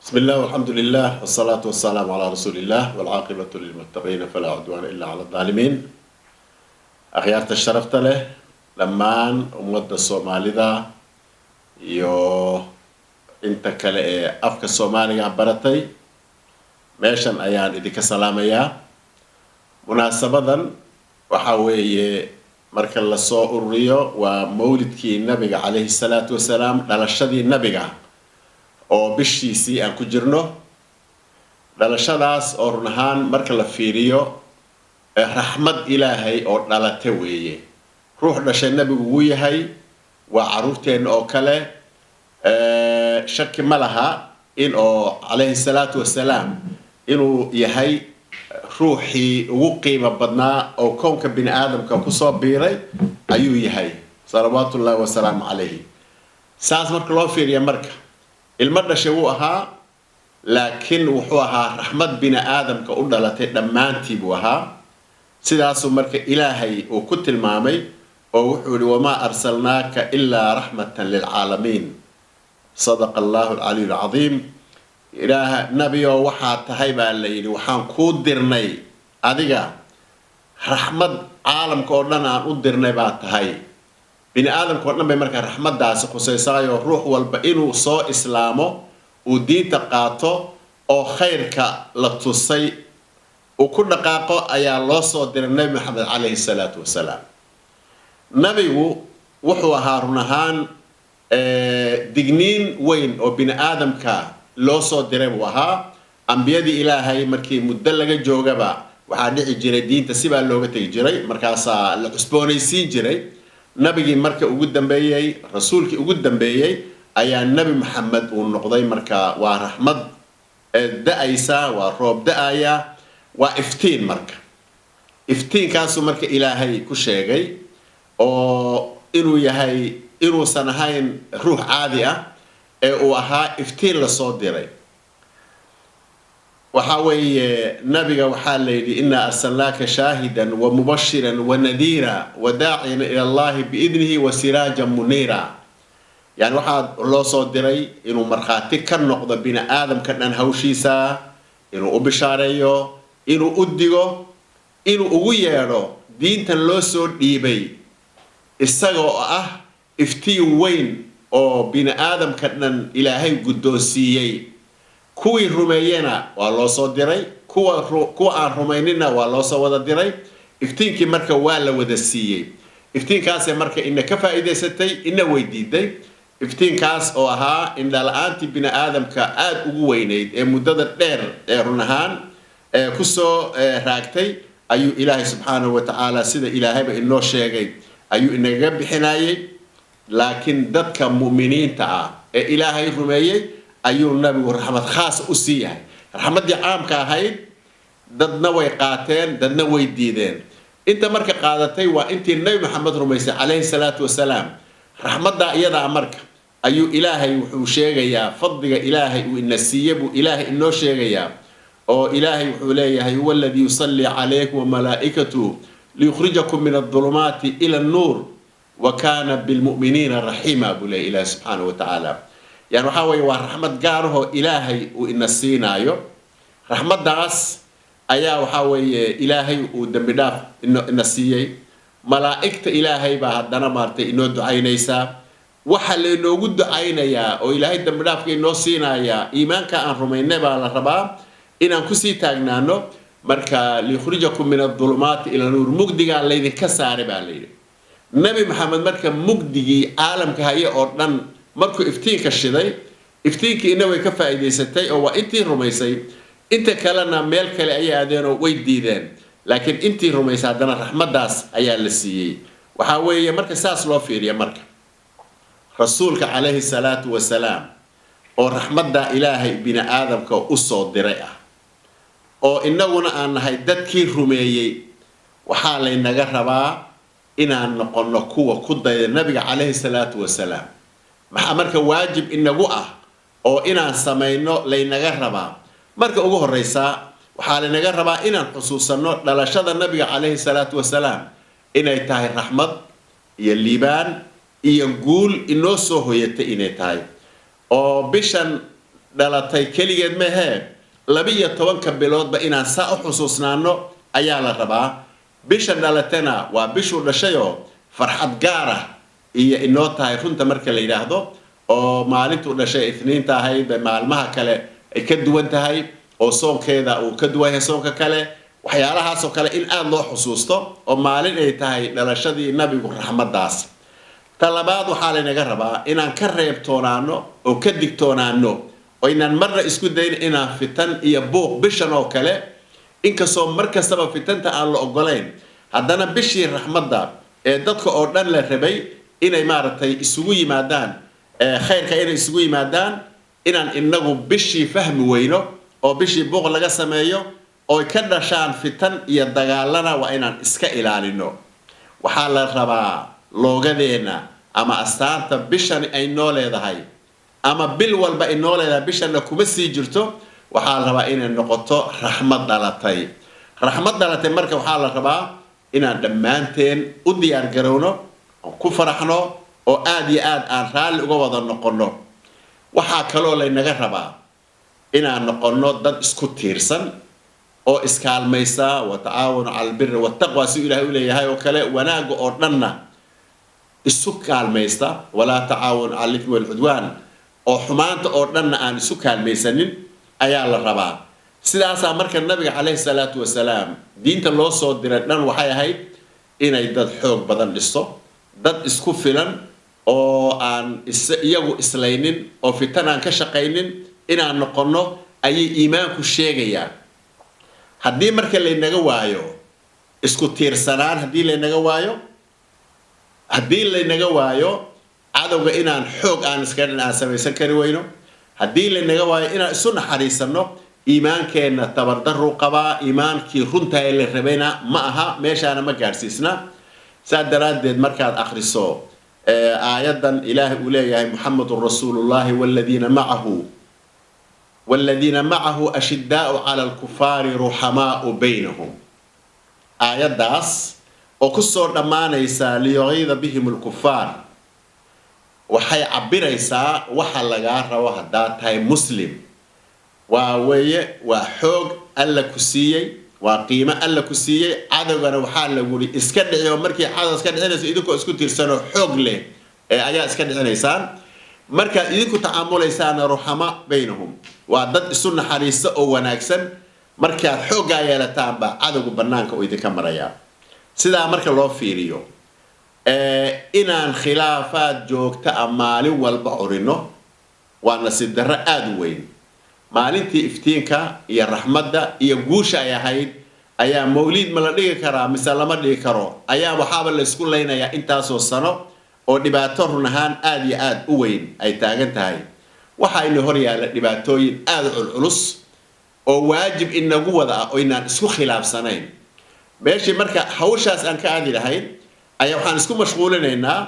بسم الله والحمد لله والصلاة والسلام على رسول الله والعاقبة للمتقين فلا عدوان إلا على الظالمين. أخيارة الشرفت له لما أمود الصومالي ذا يو انت كلا أفك الصومالي عبرتي ماشان أيان إذا كسلامية مناسبة وحاوي مركز الصو الريو ومولد كي النبي عليه الصلاة والسلام للشدي النبي oo bishiisii aan ku jirno dhalashadaas oo run ahaan marka la fiiriyo raxmad ilaahay oo dhalata weeye ruux dhashay nabigu wuu yahay waa caruurteena oo kale shaki ma laha in oo calayhi salaatu wasalaam inuu yahay ruuxii ugu qiimo badnaa oo koonka bini aadamka ku soo biiray ayuu yahay salawaatullaahi wasalaamu calayhi saas marka loo fiiriyo marka ilma dhashay wuu ahaa laakiin wuxuu ahaa raxmad bini aadamka u dhalatay dhammaantii buu ahaa sidaasuu marka ilaahay uu ku tilmaamay oo wuxuu yidhi wamaa arsalnaaka ilaa raxmatan lilcaalamiin sadaqa allahu alcaliyu alcadiim ilaaha nabiyoo waxaa tahay baa la yidhi waxaan kuu dirnay adiga raxmad caalamka oo dhan aan u dirnay baa tahay bini aadamka oo dhan bay markaa raxmaddaasi khusaysaayoo ruux walba inuu soo islaamo uu diinta qaato oo khayrka la tusay uu ku dhaqaaqo ayaa loo soo diray nebi maxamed calayhi salaatu wasalaam nabigu wuxuu ahaa run ahaan digniin weyn oo bini aadamka loo soo diray buu ahaa ambiyadii ilaahay markii muddo laga joogaba waxaa dhici jiray diinta sibaa looga tegi jiray markaasaa la cusboonaysiin jiray nabigii marka ugu dambeeyay rasuulkii ugu dambeeyay ayaa nabi maxamed uu noqday marka waa raxmad da'aysa waa roob da'aya waa iftiin marka iftiinkaasu marka ilaahay ku sheegay oo inuu yahay inuusan ahayn ruux caadi ah ee uu ahaa iftiin la soo diray waxa weeye nabiga waxaa la yidhi inaa arsalnaaka shaahidan wa mubashiran wa nadiira wa daaciyan ila allahi biidnihi wa siraajan muniira yani waxaa loo soo diray inuu markhaati ka noqdo bini aadamka dhan hawshiisa inuu u bishaareeyo inuu u digo inuu ugu yeedho diintan loo soo dhiibay isagoo ah iftiin weyn oo bini aadamka dhan ilaahay guddoonsiiyey kuwii rumeeyena waa loo soo diray kuwa aan rumaynina waa loo soo wada diray iftiinkii marka waa la wada siiyey iftiinkaasee marka ina ka faa'iidaysatay ina weydiiday iftiinkaas oo ahaa indhala-aantii bini aadamka aada ugu weynayd ee muddada dheer ee run ahaan ku soo raagtay ayuu ilaahay subxaanahu wa tacaala sida ilaahayba inoo sheegay ayuu inagaga bixinayay laakiin dadka mu'miniinta ah ee ilaahay rumeeyey ayuu nabigu raxmad khaas u sii yahay raxmaddii caamka ahayd dadna way qaateen dadna way diideen inta marka qaadatay waa intii nabi maxamed rumaysay calayhi salaatu wasalaam raxmaddaa iyadaa marka ayuu ilaahay wuxuu sheegayaa fadliga ilaahay uu ina siiye buu ilaahay inoo sheegayaa oo ilaahay wuxuu leeyahay huwa alladii yusallii calaykum wamalaa'ikatu liyukhrijakum min adulumaati ila annuur wa kaana bilmu'miniina raxiima buu leeyahy ilaahi subxaanahu wa tacaala يعني waxaa weeye waa raxmad gaar ah oo ilaahay uu ina siinaayo raxmaddaas ayaa waxaa weeye ilaahay uu dambi dhaaf ina siiyey malaa'igta ilaahay baa haddana maartay inoo ducaynaysaa waxa lainoogu ducaynayaa oo ilaahay dambi dhaafka inoo siinayaa iimaanka aan rumaynay baa la rabaa inaan kusii taagnaano marka liyukhrijakum min adulumaati ila nuur mugdigaa laydinka saaray baa layidhi nabi maxamed marka mugdigii caalamka haye oo dhan markuu iftiinka shiday iftiinkii ina way ka faa'iidaysatay oo waa intii rumaysay inta kalena meel kale ayay aadeen oo way diideen laakiin intii rumaysay haddana raxmaddaas ayaa la siiyey waxaa weeye marka saas loo fiiriya marka rasuulka calayhi salaatu wasalaam oo raxmadda ilaahay bini aadamka u soo diray ah oo innaguna aan nahay dadkii rumeeyey waxaa laynaga rabaa inaan noqonno kuwa ku dayda nabiga calayhi salaatu wasalaam maxaa marka waajib inagu ah oo inaan samayno laynaga rabaa marka ugu horeysa waxaa laynaga rabaa inaan xusuusanno dhalashada nabiga calayhi salaatu wasalaam inay tahay raxmad iyo liibaan iyo guul inoo soo hoyatay inay tahay oo bishan dhalatay keligeed mehe labiyo tobanka biloodba inaan saa u xusuusnaano ayaa la rabaa bisha dhalatana waa bishuu dhashayoo farxad gaar ah iyo inoo tahay runta marka la yidhaahdo oo maalintuu dhashay Isniinta ahayd maalmaha kale ay ka duwan tahay oo soonkeeda uu ka duwan yahay soonka kale waxyaalahaas oo kale in aad loo xusuusto oo maalin ay tahay dhalashadii nabigu raxmadaas talabaad waxaa laynaga rabaa inaan ka reebtoonaano oo ka digtoonaano oo inaan marna isku dayn inaan fitan iyo buuq bishan oo kale inkastoo markastaba fitanta aan la ogolayn haddana bishii raxmadda ee dadka oo dhan la rabay inay maaragtay isugu yimaadaan khayrka inay isugu yimaadaan inaan inagu bishii fahmi weyno oo bishii buuq laga sameeyo oo ka dhashaan fitan iyo dagaalana waa inaan iska ilaalino waxaa la rabaa loogadeena ama astaanta bishan ay noo leedahay ama bil walba ay noo leedahay bishanna kuma sii jirto waxaa la rabaa inay noqoto raxmad dhalatay marka waxaa la rabaa inaan dhammaanteen u diyaar garowno oo ku faraxno oo aad iyo aad aan raalli uga wada noqono waxaa kaloo laynaga rabaa inaan noqono dad isku tiirsan oo iskaalmaysa wa tacaawunu cala albirri wattaqwa si ilaahay u leeyahay oo kale wanaaga oo dhanna isu kaalmaysta walaa tacaawunu cala alithmi walcudwaan oo xumaanta oo dhanna aan isu kaalmaysanin ayaa la rabaa sidaasaa marka nabiga calayhi salaatu wasalaam diinta loo soo diray dhan waxay ahayd inay dad xoog badan dhiso dad isku filan oo aan iyagu islaynin oo fitan aan ka shaqaynin inaan noqono ayay iimaanku sheegayaan haddii marka laynaga waayo isku tiirsanaan haddii laynaga waayo cadowga inaan xoog aan samaysan kari weyno haddii laynaga waayo inaan isu naxariisano iimaankeenna tabardaruu qabaa iimaankii runta ee la rabayna ma aha meeshaana ma gaadhsiisna saa daraaddeed markaad akhriso aayadan ilaahay uu leeyahay muxamedun rasuulullahi والذين معه أشداء على الكفار رحماء بينهم آيات داس وكسر دمانيسا ليغيظ بهم الكفار وحي عبريسا وحلقار وحدات هاي مسلم وحوق ألا كسيي وقيمة ألا كسيي عدوغنا وحال لقولي اسكدع يوم مركي حاضر اسكدع نيسا إذنكو اسكو ترسانو حوق لي آيات اسكدع نيسان marka idinku tacaamulaysaana ruxama baynahum waa dad isu naxariista oo wanaagsan markaad xoogaa yeelataanba cadowga bannaanka oo idinka maraya sidaa marka loo fiiriyo inaan khilaafaad joogta maalin walba orino waa nasiib darro aad u weyn maalintii iftiinka iyo raxmadda iyo guusha ay ahayd ayaa mawliid ma la dhigi karaa mise lama dhigi karo ayaa waxaaba la isku leynayaa intaasoo sano oo dhibaato run ahaan aad iyo aad u weyn ay taagan tahay waxaa ina hor yaalla dhibaatooyin aad u culculus oo waajib inagu wada ah oo inaan isku khilaafsanayn meeshii marka hawshaas aan ka aadi lahayn ayaa waxaan isku mashquulinaynaa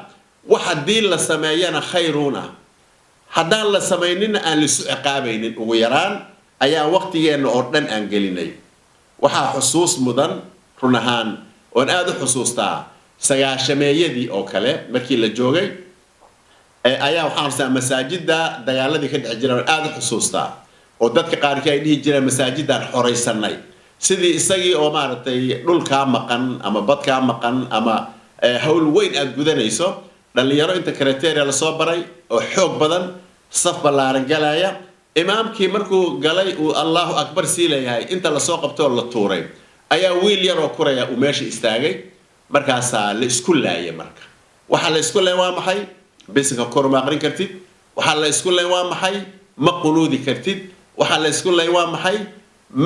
wax haddii la sameeyana khayruuna haddaan la samaynina aan lisu ciqaabaynin ugu yaraan ayaa waqtigeenna oo dhan aan gelinay waxaa xusuus mudan run ahaan oon aad u xusuustaa sagaashameeyadii oo kale markii la joogay ayaa waxaan arsaa masaajidda dagaaladii ka dhex jiraan aad u xusuustaa oo dadka qaarkii ay dhihi jireen masaajidaan xoraysanay sidii isagii oo maaragtay dhulkaa maqan ama badkaa maqan ama hawl weyn aad gudanayso dhalinyaro inta kriteria lasoo baray oo xoog badan saf ballaaran galaya imaamkii markuu galay uu allahu akbar sii leeyahay inta lasoo qabtoo la tuuray ayaa wiil yaroo kuraya uu meesha istaagay markaasaa la isku laayay marka waxaa la isku leeyahay waa maxay bisinka kor ma aqrin kartid waxaa la isku leeyahay waa maxay ma qunuudi kartid waxaa la isku leeyahay waa maxay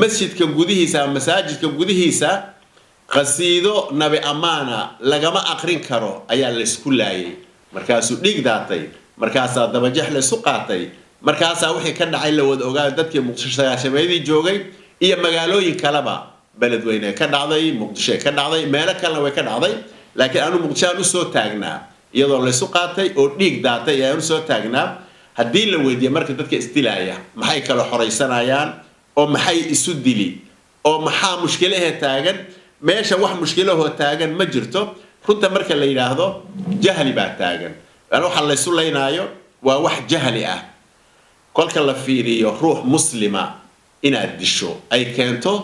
masjidka gudihiisa masaajidka gudihiisa qasiido nabi amaana lagama aqrin karo ayaa la isku laayay markaasuu dhiig daatay markaasaa dabajeex la isu qaatay markaasaa wixii ka dhacay la wada ogaa dadkii muqdisho sagaashameedii joogay iyo magaalooyin kaleba beledweyne ka dhacday muqdisho ka dhacday meelo kalena way ka dhacday laakiin aanu muqdisho aan u soo taagnaa iyadoo la isu qaatay oo dhiig daatay ayaan u soo taagnaa haddii la weydiiyo marka dadka isdilaaya maxay kala xoraysanayaan oo maxay isu dili oo maxaa mushkilahee taagan meesha wax mushkilahoo taagan ma jirto runta marka la yidhaahdo jahli baa taagan waxa la isu leynaayo waa wax jahli ah كل كلا فيريو روح مسلمة إن أدشوا أي كنتو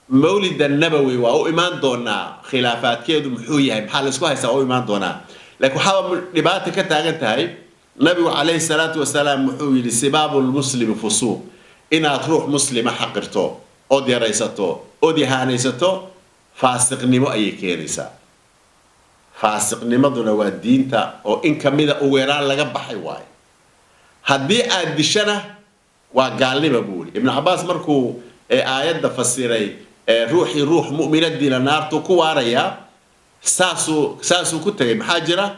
مولد النبوي وأو إيمان دونا خلافات كيدو محوية محل اسكوها يسأو إيمان دونا لكن حاول نباتك تاغنت هاي النبي عليه الصلاة والسلام محوي لسباب المسلم فسوق إن تروح مسلمة حقرتو أو دي رئيستو أو دي هانيستو فاسق نمو أي كيريسا فاسق نمو دونا ودينتا أو إن كميدا أويران لغا بحي واي هدي أدشنا وقال لي بقولي ابن عباس مركو آيات فسيري روحي روح مؤمنة دي لنار تكواريا ساسو كتغي محاجرة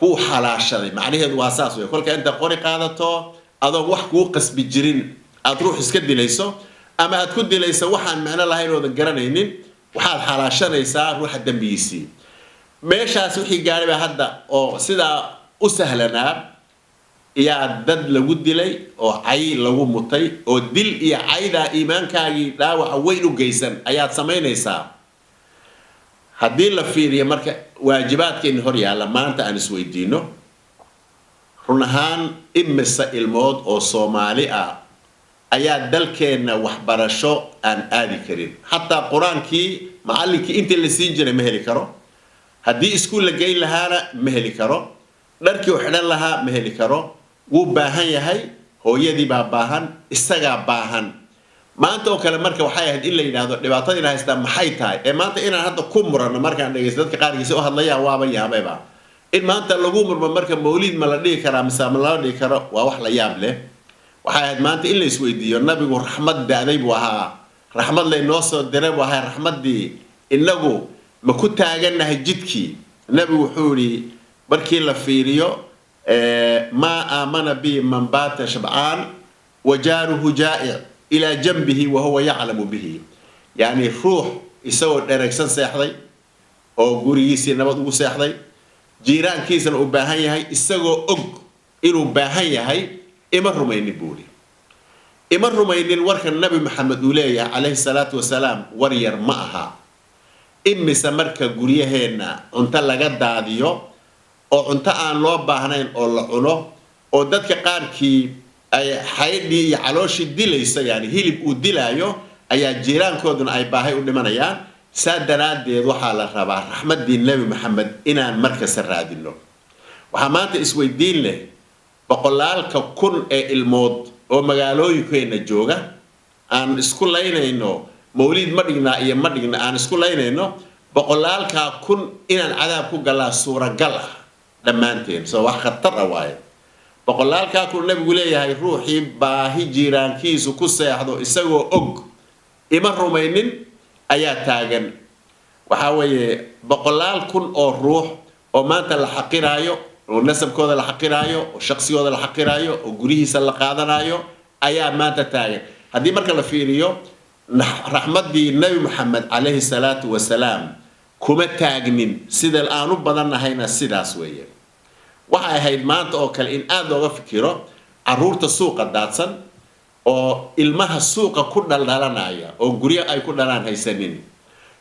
هو حلاشة معنيه هذا واساسه يقول أنت قوري قادته هذا وحكو قس بجرين أتروح اسكدي ليسو أما أتكدي ليسو وحان معنى الله ينو ذكرانين وحال حلاشة ليسا روح الدم بيسي ميشا سوحي قاربا هذا أو سيدا أسهلنا يا دد لو دلي او عي لو متي او دل يا عيدا ايمانكاغي لا waxa weyn u geysan ayaad sameynaysaa hadii la fiiriyo marka waajibaadkeen hor yaala maanta aan isweydiino runahan imisa ilmood oo Soomaali ah ayaa dalkeena waxbarasho aan aadi karin hatta quraankii macallinkii inta la siin jiray ma heli karo hadii iskuul la geyn lahaana ma heli karo dharkii u xidhan lahaa ma heli karo wuu baahan yahay hooyadii baa baahan isaga baahan maanta oo kale marka waxay ahayd in la yiraahdo dhibaatadii haysta maxay tahay ee maanta inaan hadda ku murano markaan dhageysto dadka qaarkiisa oo hadlayaan waaba yaabayba in maanta lagu murmo marka mawlid ma la dhigi karaa mise ma la dhigi karo waa wax la yaab leh waxay ahayd maanta in la isweydiiyo nabigu raxmad daaday buu ahaa raxmad lay noo soo diray buu ahaa raxmadii inagu ma ku taaganahay jidkii nabigu wuxuu yiri markii la fiiriyo ما آمن به من بات شبعان وجاره جائع إلى جنبه وهو يعلم به يعني روح يسوي دايركشن سيحدي أو غوريسي نبض وسيحدي جيران كيسن أباهي هاي يسوي إنه باهي هاي إمر رميني بولي إمر رميني ورك النبي محمد وليه عليه الصلاة والسلام ورير معها إمي سمرك غوريه هنا أنت لقد داديو oo cunto aan loo baahnayn oo la cuno oo dadka qaarkii ay xaydii iyo calooshii dilaysa yani hilib uu dilaayo ayaa jiiraankooduna ay baahay u dhimanayaan saadanadeed waxa la rabaa raxmadii nabi maxamed inaan markas raadino waxa maanta isweydiin leh boqolaalka kun ee ilmood oo magaalooyinkeena jooga aan isku laynayno mawlid ma dhigna iyo ma dhigna aan isku laynayno boqolaalka kun inaan cadaab ku galaa suuragal ah dhammaanteen soo wax khatar ah waaye boqolaalka kun nabigu leeyahay ruuxii baahi jiiraankiisu ku seexdo isagoo og ima rumaynin ayaa taagan waxa weeye boqolaal kun oo ruux oo maanta la xaqiraayo oo nasabkooda la xaqiraayo oo shakhsigooda la xaqiraayo oo gurihiisa la qaadanayo ayaa maanta taagan haddii marka la fiiriyo raxmadii nabi maxamed calayhi salaatu wasalaam kuma taagnin sida aanu badannahayna sidaas weeye waxay ahayd maanta oo kale in aad looga fikiro caruurta suuqa daadsan oo ilmaha suuqa ku dhaldhalanaya oo guryo ay ku dhalaan haysanin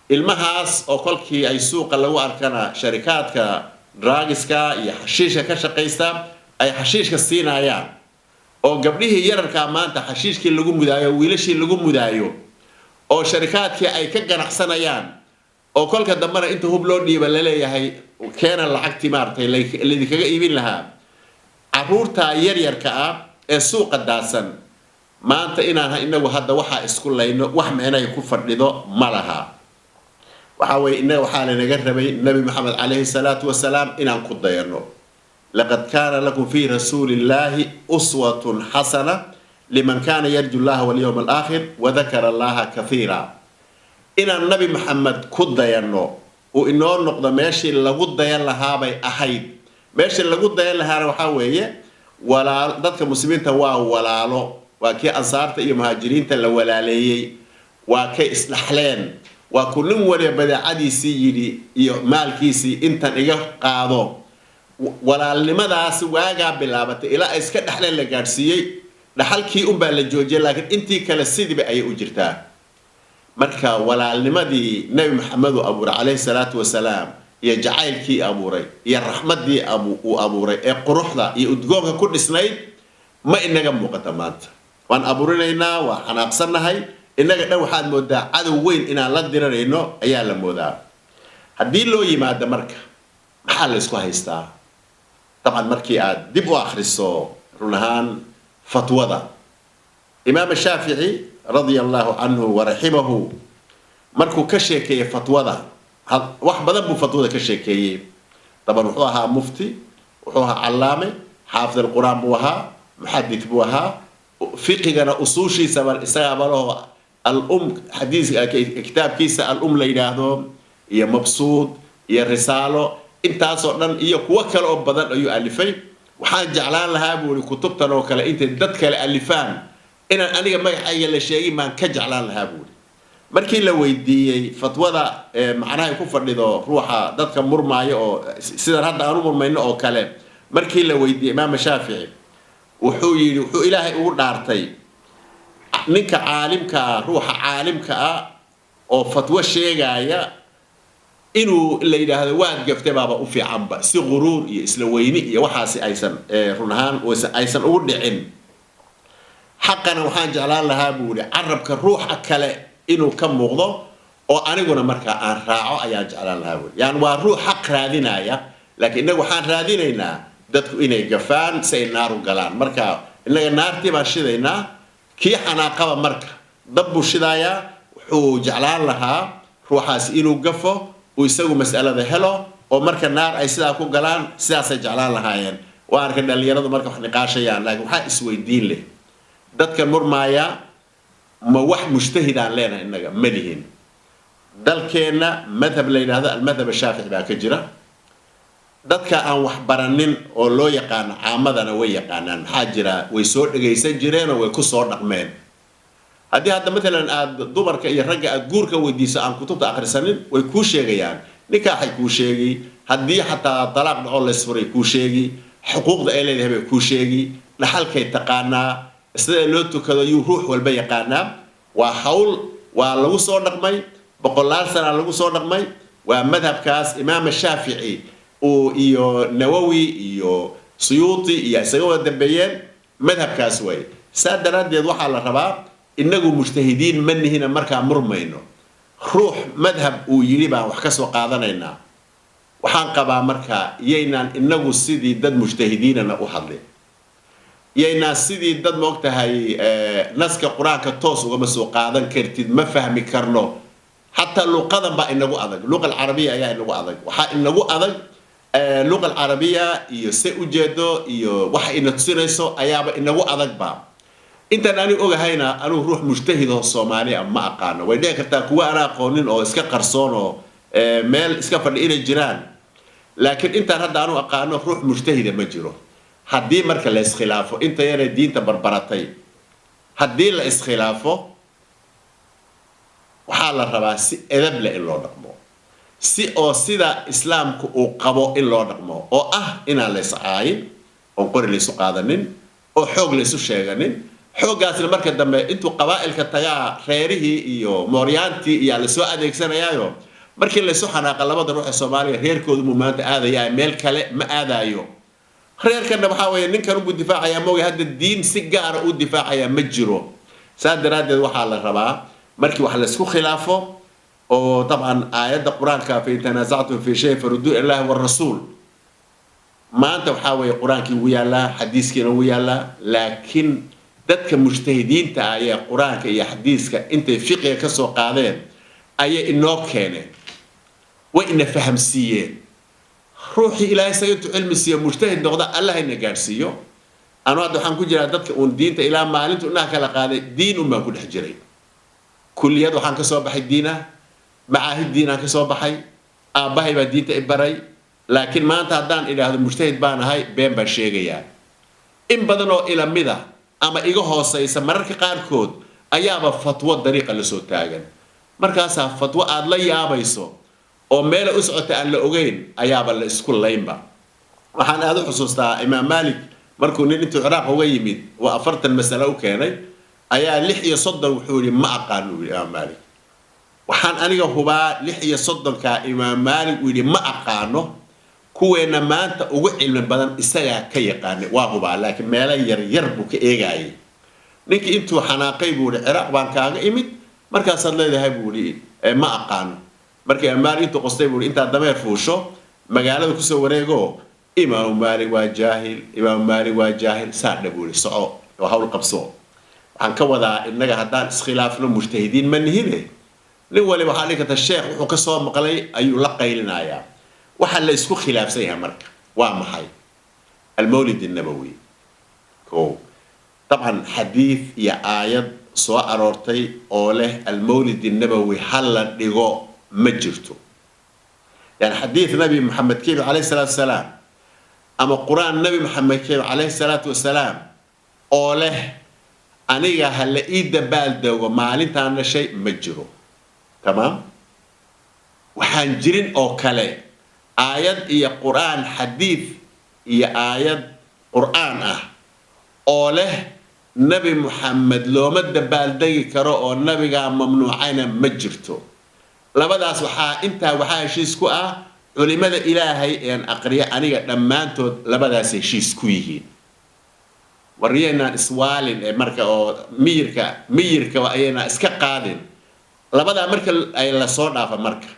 ilmahaas oo kolkii ay suuqa lagu arkana sharikaadka drugska iyo xashiishka ka shaqeysta ay xashiishka siinayaan oo gabdhihii yararka maanta xashiishkii lagu mudaayo wiilashii lagu mudaayo oo sharikaadkii ay ka ganacsanayaan oo kolka dambana inta hub loo dhiiba la leeyahay keena lacagti maartay lidinkaga iibin lahaa caruurta yaryarka ah ee suuqa daadsan maanta inaan inagu hadda waxa isku layno wax meenay ku fadhido ma laha waxa way inaga waxa la naga rabay nabi maxamed calayhi salaatu wasalaam inaan ku dayano laqad kaana lakum fi rasuulillahi uswatun hasana liman kaana yarju allaha wal yawmal aakhir wa dhakara allaha kathiira inaan nabi maxamed ku dayano oo inoo noqdo meeshii lagu dayan lahaa bay ahayd meeshii lagu dayan lahaana waxa weeye walaal dadka muslimiinta waa walaalo waa kii ansaarta iyo muhaajiriinta la walaaleeyay waa kay isdhaxleen waa kullin wariya badaacadiisii yidhi iyo maalkiisii intan iga qaado walaalnimadaas waagaa bilaabatay ilaa ay iska dhaxleen la gaadhsiiyey dhaxalkii unbaa la joojiyay laakiin intii kale sidiiba ayay u jirtaa marka walaalnimadii nabi maxamed abuuray calayhi salaatu wasalaam iyo jacaylkii abuuray iyo raxmadii uu abuuray ee quruxda iyo udgoonka ku dhisnayd ما إننا موقتا مانت وان أبورينا وحناقصنا هاي إننا دو حاد مودا عدو وين إنا لدينا رينو أيالا مودا هدي لو يماد مركا محل اسكو هايستا طبعا مركي عاد ديبو آخر السو رنهان فتوضا إمام الشافعي رضي الله عنه ورحمه مركو كشيكي فتوضا واحد بدن فتوضا كشيكي طبعا وحوها مفتي وحوها علامة حافظ القرآن بوها محدث بوها فقهنا أصوشي سبب الأم حديث كتاب كيسة الأم لينادهم هي مبسوط هي رسالة انت أصلا هي وكل بدن أيو ألفين وحاج جعلان لها بولي كتبتنا وكلا انت دتك الألفان إن أنا ما يحيي الشيء ما كجعلان لها بولي markii la weydiiyay fatwada macnaha ku fadhido ruuxa dadka murmaayo oo sida hadda aanu murmayno oo kale markii la weydiiyay imaam Shaafici wuxuu yiri wuxuu Ilaahay ugu dhaartay ninka caalimka ruuxa caalimka oo fatwa sheegaya inuu la yiraahdo waad gaftay baaba u fiicanba si quruur iyo isla weyni iyo waxaasi aysan runahan aysan ugu dhicin xaqana waxaan jeclaan lahaa buuli carabka ruuxa kale inuu ka muuqdo oo aniguna marka aan raaco ayaa jeclaan lahaa yani waa ruux xaq raadinaya laakiin inagu waxaan raadinaynaa dadku inay gafaan say naaru galaan marka inaga naartii baan shidaynaa kii xanaaqaba marka dabbu shidaaya wuxuu jeclaan lahaa ruuxaas inuu gafo oo isagu mas'alada helo oo marka naar ay sidaa ku galaan sidaas ay jeclaan lahaayeen waa arka dhalinyaradu marka wax niqaashayaan laakiin waxa isweydiin leh dadka murmaaya ما واحد مجتهد علينا إنك مليين دلكينا مذهب لينا هذا المذهب الشافعي باكجرة دلك أن وحبرنين أو لو يقان عامدنا ويقانان حاجرة ويسور يسجرين ويكسر نقمين هذا مثلا دمر كي يرجع جورك وديس عن كتب آخر سنين ويكوشي جيان نكاح يكوشي هدي حتى طلاق الله سوري يكوشي حقوق إليه يكوشي لحال كي تقانا sida loo tukado yu ruux walba yaqaana waa hawl waa lagu soo dhaqmay boqolaal sana lagu soo dhaqmay waa madhabkaas imaam Shaafici oo iyo Nawawi iyo Suyuti iyo isaga dambeeyeen madhabkaas way saadaradeed waxa la rabaa inagu mujtahidiin manihina marka murmayno ruux madhab uu yiri baa wax ka soo qaadanayna waxaan qabaa marka yeynaan inagu sidii dad mujtahidiinana u hadlay يا سيدي دد موقتها نسك القرآن كتوس وما سوق هذا كرتيد ما فهمي كرنو حتى لو قدم بقى إنه أذق اللغة العربية يا إنه أذق وح إنه أذق اللغة العربية يسأجدو وح إنه تصيرسو أيام إنه أذق بقى أنت أنا أقول هنا أنا روح مجتهد الصومالي أما أقانو ويدي كتا كوا أنا قانون أو إسكا قرصونو مال إسكا فرقين الجيران لكن أنت هذا أنا أقانو روح مجتهد مجرو haddii marka la iskhilaafo inta yar diinta barbaratay haddii la iskhilaafo waxa la rabaa si edeb leh in loo dhaqmo si oo sida islaamku uu qabo in loo dhaqmo oo ah inaan la iscaayin oo qori la isu qaadanin oo xoog la isu sheeganin xoogaasna marka dambe intuu qabaa'ilka tagaa reerihii iyo mooryaantii iyo la soo adeegsanayaayo markii la isu xanaaqa labada ruux ee Soomaaliya reerkoodu maanta aadaya meel kale ma aadayo reerkana waxa weeye ninkan uu difaacaya mooga hadda diin si gaar ah u difaacaya ma jiro saadaradeed waxa la rabaa markii wax la isku khilaafo oo taban aayada quraanka fi tanaza'tu fi shay faruddu illahi war rasuul maanta waxa weeye quraankii uu yaala xadiiskiina uu yaala laakiin dadka mujtahidiinta ah ee quraanka iyo xadiiska intay fiqiga ka soo qaadeen ayay inoo keeneen way ina fahamsiiyeen روحي إلى سيد علم السيا مجتهد نقطة الله إنه قارسيو أنا هذا حنقول جرا دتك ودين إلى ما علمت إنها كلا قاعدة دين وما كل حجري كل يد وحنكسر بحي دينه معاه الدين كسر بحي أباهي بدين تبري لكن ما أنت هدان إلى هذا المجتهد بان هاي بين بشيء إن بدنوا إلى مذا أما إيجو هوسا يسمرك قاركود أيام فتوى الطريقة اللي صوت تاجن مركزها فتوى أدلى يا بيسو oo meel u socota aan la ogeyn ayaaba la isku leeynba waxaan aad u xusuustaa imaam Malik markuu nin intuu Ciraaq uga yimid waa 40 mas'ala u keenay ayaa 36 wuxuu yiri ma aqaan imaam Malik waxaan aniga hubaa 36 ka imaam Malik uu yiri ma aqaano kuweena maanta ugu cilmi badan isagaa ka yaqaanay waa hubaa laakiin meelo yar buu ka eegayay ninkii intuu xanaaqay buu yidhi ciraaq baan kaaga imid markaasaad leedahay buu yidhi ma aqaano markii amaar intuu qostay buu yidhi intaad dameer fuusho magaalada kusoo wareego imaamu maalik waa jaahil saadha buu yidhi soco oo hawl qabso waxaan ka wadaa innaga haddaan iskhilaafno mujtahidiin ma nihine nin waliba waxaa dhihi karta sheekh wuxuu ka soo maqlay ayuu la qaylinayaa waxaa la isku khilaafsan yahay marka waa maxay almawlid الnabawi ko طبعا حديث يا آيات سواء أرورتي أو له المولد النبوي حلا ديغو مجرته يعني حديث نبي محمد كيف عليه الصلاة والسلام أما قرآن النبي محمد كيف عليه الصلاة والسلام أو له أنيقا هلا إيد بالده ومعلنت عن شيء مجره تمام وحنجرين أو كلي آيات يا قرآن حديث يا آيات قرآن أو له نبي محمد لو مد بالدي كرو أو نبي قام ممنوعين مجرته لبداس وحا انت وحا شيسكو علماء إلهي ان أقرياء أنيقا لما انتو لبداس شيسكويه ورينا إسوال مركا أو ميركا وأينا إسكا قادن لبدا مركا أي لصورنا فمركا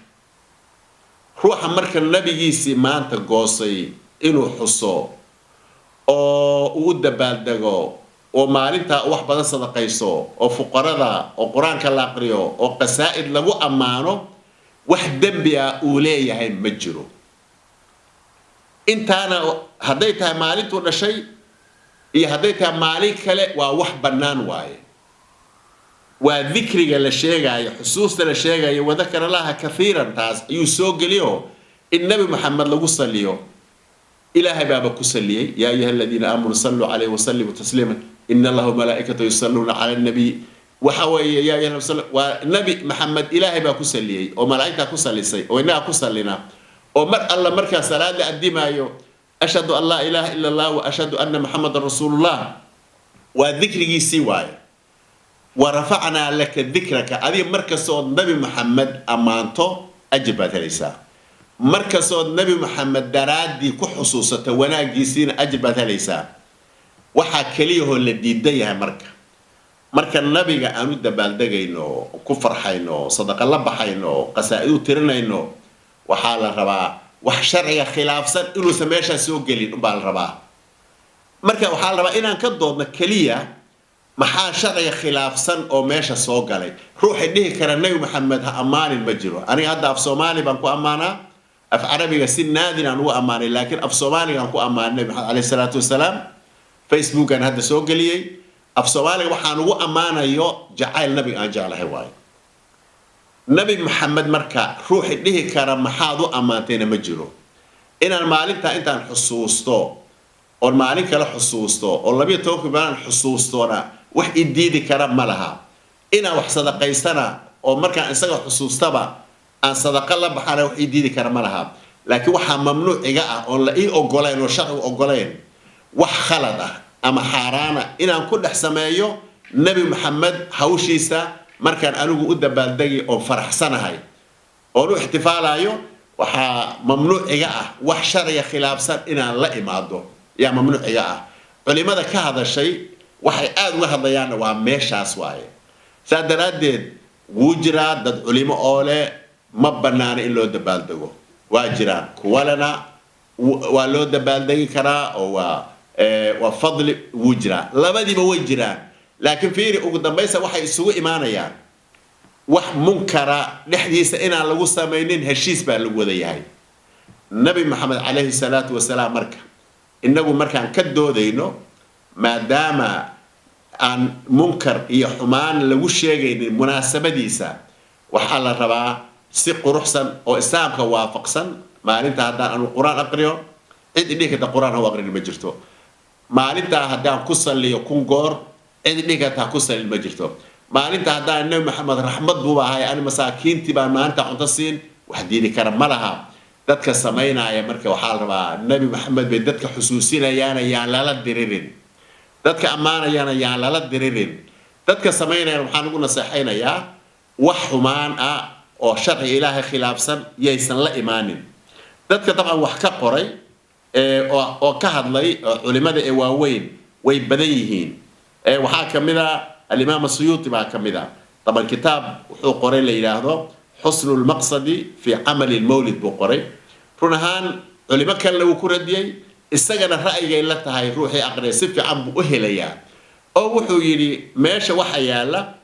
روح مركا النبي يسي ما انت قوصي إنو حصو أو ود بالدغو oo maalinta wax badan sadaqayso oo fuqarada oo quraanka la aqriyo oo qasaa'id lagu amaano wax dambi ah uu leeyahay ma jiro intaana haday tahay maalintu dhashay iyo haday tahay maalin kale waa wax banaan waaye waa dhikriga la sheegayo xusuusta la sheegayo wadakara laha kathiran taas ayuu soo geliyo in nabi maxamed lagu saliyo إلهي بابا كسلي يا أيها الذين آمنوا صلوا عليه وسلموا تسليما إن الله وملائكته يصلون على النبي وحوي يا أيها والنبي محمد إلهي بابا كسلي وملائكته كسلي سي وإنها كسلنا ومر الله مركز صلاة الدماء أشهد أن لا إله إلا الله وأشهد أن محمد رسول الله وذكره سواي ورفعنا لك ذكرك هذه مركز النبي محمد أمانته أجبت ليسا مركز النبي محمد درادي كحصوصة وناجيسين أجبت ليسا وحا كليه الذي ديها مركا النبي أنو دبالدغينو كفر حينو صدق الله بحينو قسائدو ترنينو وحال الربا وحشرعي خلاف سن إنو سميشا سوقلين أبال الربا مركا وحال الربا إنا كدودنا كليه محا شرعي خلاف سن أو ميشا سوقلين روحي ديه كان النبي محمد أمان المجرو أنا هذا في صومالي بانكو أمانا أف عربي سن نادر هو أماني لكن أف صومالي كان كو أمان النبي عليه الصلاة والسلام فيسبوك كان هذا سوق لي أف صومالي وحان هو أمانة يو جعل النبي أنجعل هواي نبي محمد مركا روح ليه كرم محاضو أمانتين مجرو إن المالك تا أنت حصوصتو أو المالك لا حصوصتو أو لبي توك بان حصوصتونا وح إديدي كرم ملها إن وحصد قيسنا أو مركا إنسان حصوصتبا أن صدق الله بحاله وحيدي كرمالها لكن وحا ممنوع إجاء ولا إيه أقولين وشرع أقولين وح خلده أما حارانا إن كل حسمايو نبي محمد حوشيسا مركان أنو قد بالدقي أو فرح سنة هاي أو احتفال أيو وحا ممنوع إجاء وح شرع خلاف سن إن لا إمادو يا ممنوع إجاء ولماذا كهذا الشيء وحي آد وهذا يعني وماشى أسواي سادرادد وجرا ضد علماء أولى ما بنانا إلا دبالدغو واجران كوالنا ولو دبالدغي كرا وفضل وجرا لبدي بوجران لكن في قدام بيسا وحي سوء إيمانيا وح منكرا نحديث إنا لو سمينين هشيس بالو ذيهاي النبي محمد عليه الصلاة والسلام مركا إنه مركا كدو دينو ما دام أن منكر يحمان لو شيء مناسبة ديسا وحال الربا si quruxsan oo islaamka waafaqsan maalinta hadaan aan quraan aqriyo cid idhiga ta quraan oo aqrin ma jirto maalinta hadaan ku saliyo kun goor cid idhiga ta ku salil ma jirto maalinta hadaan nabi maxamed rahmad buu ahay aan masaakiintii baan maanta cunto siin wax diidi kara ma laha dadka sameynaya marka waxa la rabaa nabi maxamed bay dadka xusuusinayaan ayaan lala diririn dadka amaanayaan ayaan lala diririn dadka sameynaya waxaan ugu naseexaynayaa wax xumaan ah oo sharci ilaahay khilaafsan yaysan la imaanin dadka dabcan wax ka qoray oo ka hadlay culimada ee waaweyn way badan yihiin waxaa ka mid ah al-Imam Suyuti baa ka mid ah طبعا kitaab wuxuu qoray la yiraahdo حسن المقصد في عمل المولد buu qoray run ahaan culimo kale uu ku radiyay isagana ra'yiga la tahay ruuxii aqriya si fiican buu u helayaa oo wuxuu yiri meesha waxa yaala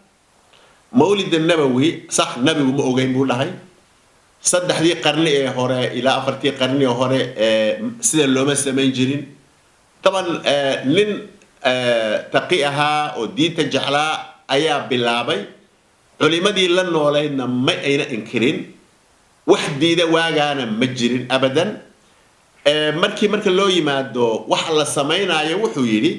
mawlid an-nabawi sax nabigu ma ogeyn buu dhahay saddexdii qarni ee hore ilaa afartii qarni ee hore sida looma sameyn jirin taban nin taqiyaha oo diinta jeclaa ayaa bilaabay culimadii la nooleydna ma ayna inkirin wax diida waagaana ma jirin abadan marka loo yimaado wax la sameynaayo wuxuu yiri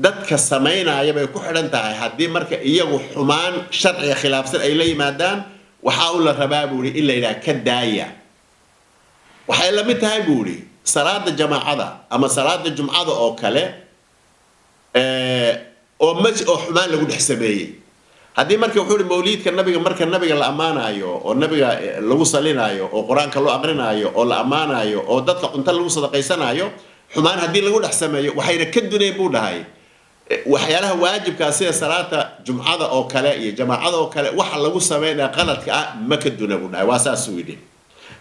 dadka sameynaya bay ku xidhan tahay haddii marka iyagu xumaan sharciga khilaafsan ay la yimaadaan waxa uu la rabaa buu in la yiraahdo ka daaya waxay la mid tahay buu salaada jamaacada ama salaada jumcada oo kale oo xumaan lagu dhex sameeyay haddii marka wuxuu mawliidka nabiga marka nabiga la amaanayo oo nabiga lagu salinayo oo quraanka loo aqrinayo oo la amaanayo oo dadka cunto lagu sadaqaysanayo xumaan haddii lagu dhex sameeyo waxayna ka dunay buu dhahay waxyaalaha waajibka sida salaada jumcada oo kale iyo jamaacada oo kale waxa lagu sameeyaa qaladka ah ma ka duna buu dhahay waa saas uu yidhi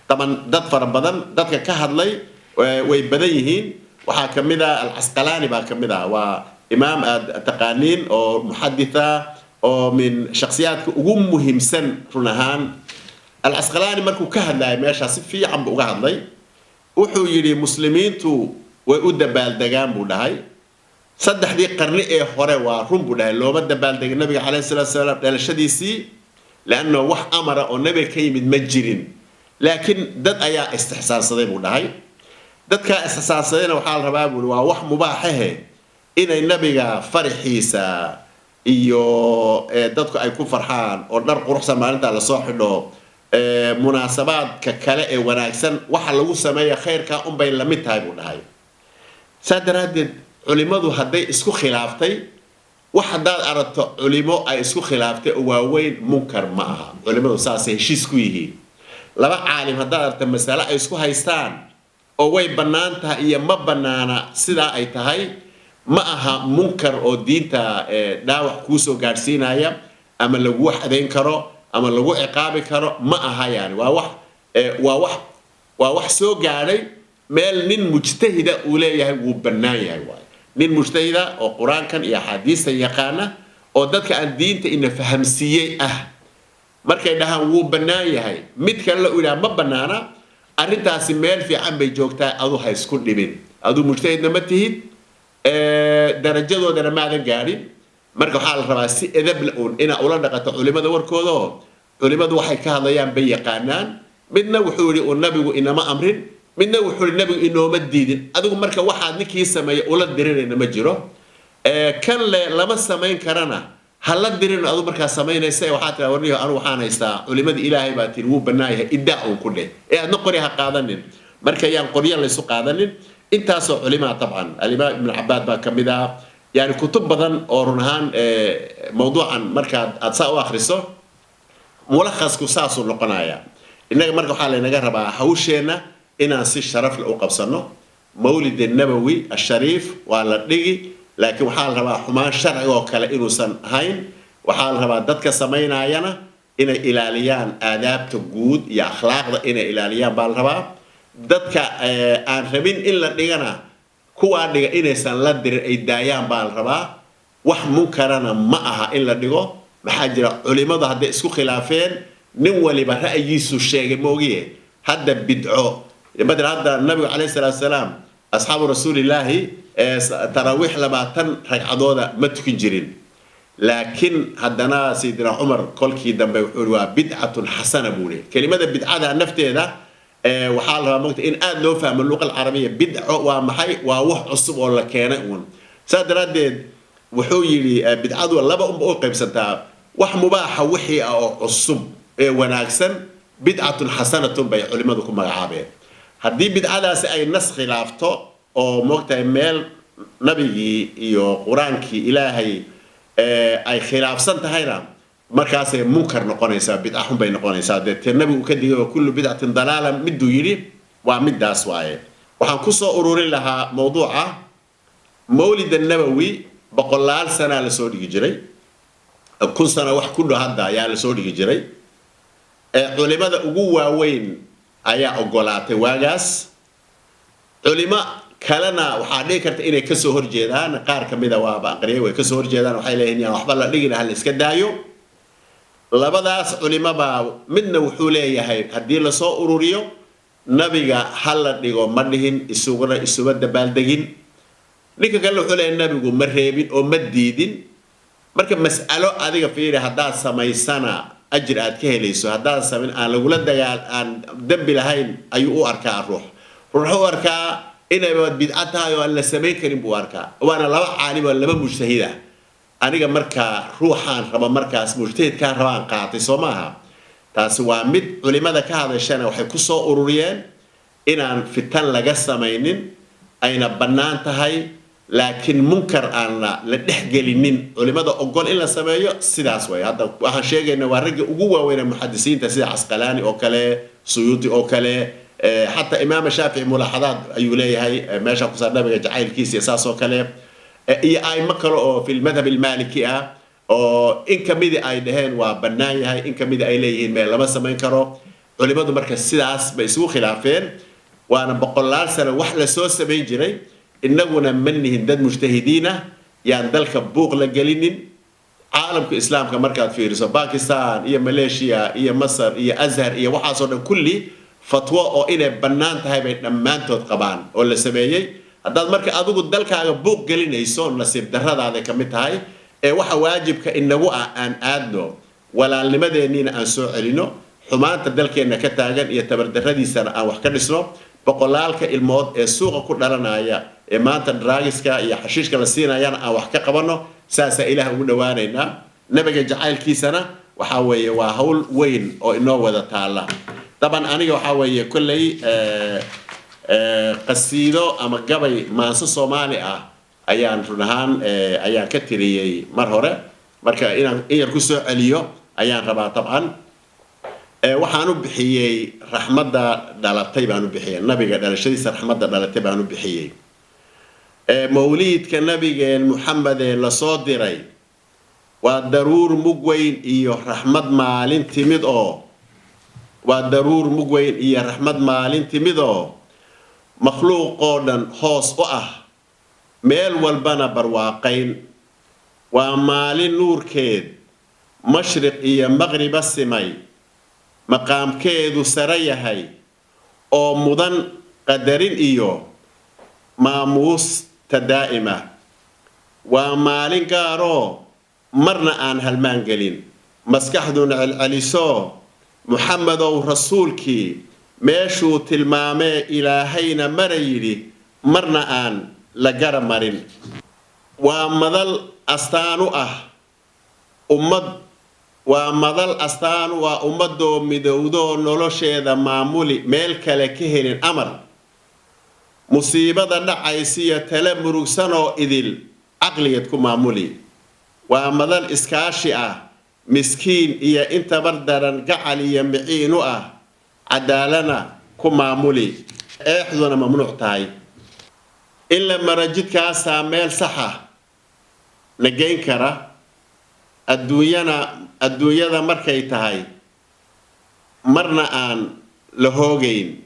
taban dad fara badan dadka ka hadlay way badan yihiin waxaa ka mid ah al-Asqalani baa ka mid ah waa imaam taqaaniin oo muhadditha oo min shakhsiyaadka ugu muhiimsan run ahaan al-Asqalani markuu ka hadlay meesha si fiican buu uga hadlay wuxuu yiri muslimiintu way u dabaaldegaan buu dhahay saddexdii qarni ee hore waa run buu dhahay looma dabaaldegin nabiga calayhi salaatu wasalaam dhalashadiisii laanno wax amara oo nabiga ka yimid ma jirin laakiin dad ayaa istixsaansaday buu dhahay dadka istixsaansadayna waxaa la rabaa buu waa wax mubaax ah inay nabiga farixiisa iyo dadku ay ku farxaan oo dhar quruxsan maalinta la soo xidho munaasabaadka kale ee wanaagsan waxa lagu sameeyaa khayrka bay la mid tahay buu dhahay saadaradeed culimadu hadday isku khilaaftay wax hadaad aragto culimo ay isku khilaaftay oo waaweyn munkar ma aha culimadu saasay heshiis ku yihiin laba caalim hadaad aragto mas'ala ay isku haystaan oo way bannaan tahay iyo ma bannaana sidaa ay tahay ma aha munkar oo diinta dhaawac kuu soo gaarsiinaya ama lagu xadeyn karo ama lagu ciqaabi karo ma aha yani waa wax soo gaaray meel nin mujtahida uu leeyahay wuu bannaan yahay waay nin mujtahida oo quraankan iyo xadiista yaqaana oo dadka aan diinta ina fahamsiiyay ah markay dhahaan wuu bannaan yahay mid kale la ilaa ma bannaana arrintaasi meel fiican bay joogtaa adu ha isku dhibin adu mujtahidna ma tihid darajadoodana maadan gaadhin marka waxaa la rabaa si edab la ina ula dhaqato culimada warkooda oo culimadu waxay ka hadlayaan bay yaqaanaan midna wuxuu yiri oo nabigu inama amrin midna wuxuu yiri nabigu inooma diidin adigu marka waxaad ninkii sameeyay ula dirinayna ma jiro kan lama sameyn karana hala dirin adu marka sameynaysa waxa taa warniyo anu waxaan haystaa culimada ilaahay baa tir wuu bannaayahay idaa uu ku dheh adna qori ha qaadanin marka yaan qoriyan la isu qaadanin intaasoo culima طبعا الإمام ابن عباد baa ka mid ah يعني كتب badan oo run ahaan mawduucan markaad aad saa u akhriso mulakhasku saas uu noqonaya inaga marka waxaa laynaga rabaa hawsheena inaan si sharaf leh u qabsano mawlid an-nabawi ash-sharif waa la dhigi laakiin waxaa la rabaa xumaan sharci oo kale inuusan ahayn waxaa la rabaa dadka sameynayana inay ilaaliyaan aadaabta guud iyo akhlaaqda inay ilaaliyaan baa la rabaa dadka aan rabin in la dhigana kuwa dhiga inaysan la dirin ay daayaan baa la rabaa wax munkarana ma aha in la dhigo maxaa jira culimadu hadday isku khilaafeen nin waliba ra'yigiisu sheegay moogiye hadda bidco badal hadda nabiga calayhi salaatu wasalaam asxaabu rasuulillaahi tarawiix 20 ragcadooda ma tukin jirin laakiin haddana sayidina cumar kolkii dambe wuxuu waa bidcatun xasana buu leeyahay kelimada bidcada nafteeda waxaa la rabaa in aad loo fahmo luqada carabiga bidco waa maxay waa wax cusub oo la keenay uun saadaradeed wuxuu yiri bidcadu laba u qaybsantaa wax mubaaxa wixii oo cusub ee wanaagsan bidcatun hasanatun bay culimadu ku magacaabeen haddii bidcadaasi ay nas khilaafto oo moogtahay meel nabigii iyo quraankii ilaahay ay khilaafsan tahayna markaasay munkar noqonaysaa bid'ahun bay noqonaysaa dee nabigu ka digay oo kullu bid'atin dalaala miduu yidhi waa midaas waaye waxaan ku soo ururin lahaa mawduuca mawlid an-nabawi boqolaal sana la soo dhigi jiray kun sana wax ku dhow hadda ayaa la soo dhigi jiray culimada ugu waaweyn ayaa ogolaatay waagaas culimo kalena waxaa dhici karta inay ka soo horjeedaan qaar ka mid ah waa aqriyay way ka soo horjeedaan waxay leeyihiin waxba la dhigin hal iska daayo labadaas culimaba midna wuxuu leeyahay haddii la soo ururiyo nabiga hal la dhigo ma dhihin isuba dabaaldegin ninka kale wuxuu leeyahay nabigu ma reebin oo ma diidin marka mas'alo adiga fiiri haddaad samaysana ajir aad ka helayso haddaad samayn aan lagula dagaal aan dambi lahayn ayuu u arkaa ruuxu u arkaa inay bidca tahay oo aan la samayn karin buu arkaa waana laba caalim oo laba mujtahida aniga markaa ruuxaan raba markaas mujtahidkaan rabaan qaatay soo maaha taasi waa mid culimada ka hadashana waxay ku soo ururiyeen inaan fitan laga samaynin ayna bannaan tahay laakiin munkar aan la dhexgelinin culimada ogol in la sameeyo sidaas way hadda waxaan sheegaynaa waa ragga ugu waaweyn muxadisiinta sida Casqalaani oo kale Suyuuti oo kale حتى إمام الشافعي ملاحظات أيوليه هاي ماشى قصر نبي جعيل كيسي أساسه كله أي مكر في المذهب المالكي أو إن كميدي أي دهن وبناي هاي إن كميدي أي ليهن ما لما سمين كرو علماء مركز سداس بيسوق خلافين وأنا بقول لا سنة وحلا سوس بيجري إنه منه هندد مجتهدين يعني ذلك بوق لجلين عالم كإسلام كمركز في باكستان إيه ماليزيا إيه مصر إيه أزهر إيه وحاصل كلي فتوى أو إنه بنان تهاي بين نمانتود قبان ولا سبيعي هذا مركز أدوك ذلك على بوق جلين يسون نصيب درها هذا كميت هاي وح واجب كإنه أن أدنو ولا لماذا ينين أن سعرينه حمان تدلك إنك تاجر يعتبر درها سنة أو حكرسنه بقولالك الموت السوق كل لنا يا ما تدراجس كا يا حشيش كالسينا يا أو حكى قبنا ساس إله ودوانينا نبغى جعل كيسنا وحاول وهول وين أو إنه وذا تعالى طبعا أنا وحاول كل قصيدة أما قبل ما صومالي أيان رنهان أيان كتيري مرهرة مركا إن يركسو عليو أيان ربع طبعا waxaan u bixiyay raxmadda dhalatay baan u bixiyay nabiga dhalashadiisa raxmadda dhalatay baan u bixiyay mawliidka nabiga Muhammad la soo diray waa daruur mugweyn iyo raxmad maalin timid oo waa daruur mugweyn iyo raxmad maalin timid oo makhluuq oo dhan hoos u ah meel walbana barwaaqayn waa maalin nuurkeed mashriq iyo maghrib simay مقام كيدو سريهاي أو مدن قدرين إيو ماموس تدائمة ومالين قارو مرنا عن هالمانجلين مسكحدون العليسو محمد ورسولك ميشو تلمامي إلهينا مريري مرنا عن لقر مرين ومدل أستانو أمد ومدل أستان وأمدو مدودو نولوشيدا معمولي ميل كلا كهين أمر مصيبة نعيسية تلمرو سنو إذل عقليتكم معمولي ومدل إسكاشئة مسكين إيا إنت بردران قعلي يمعينو عدالنا كم معمولي إحضونا ممنوع تاي إلا مرجد كاسا ميل صحة نجين كرا adduunyada markay tahay marna aan la hoogayn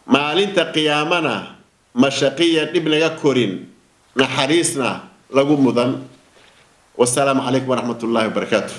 maalinta qiyaamana mashaqiya dib laga korin naxariisna lagu mudan wassalaamu calaykum waraxmatullaahi wabarakaatuh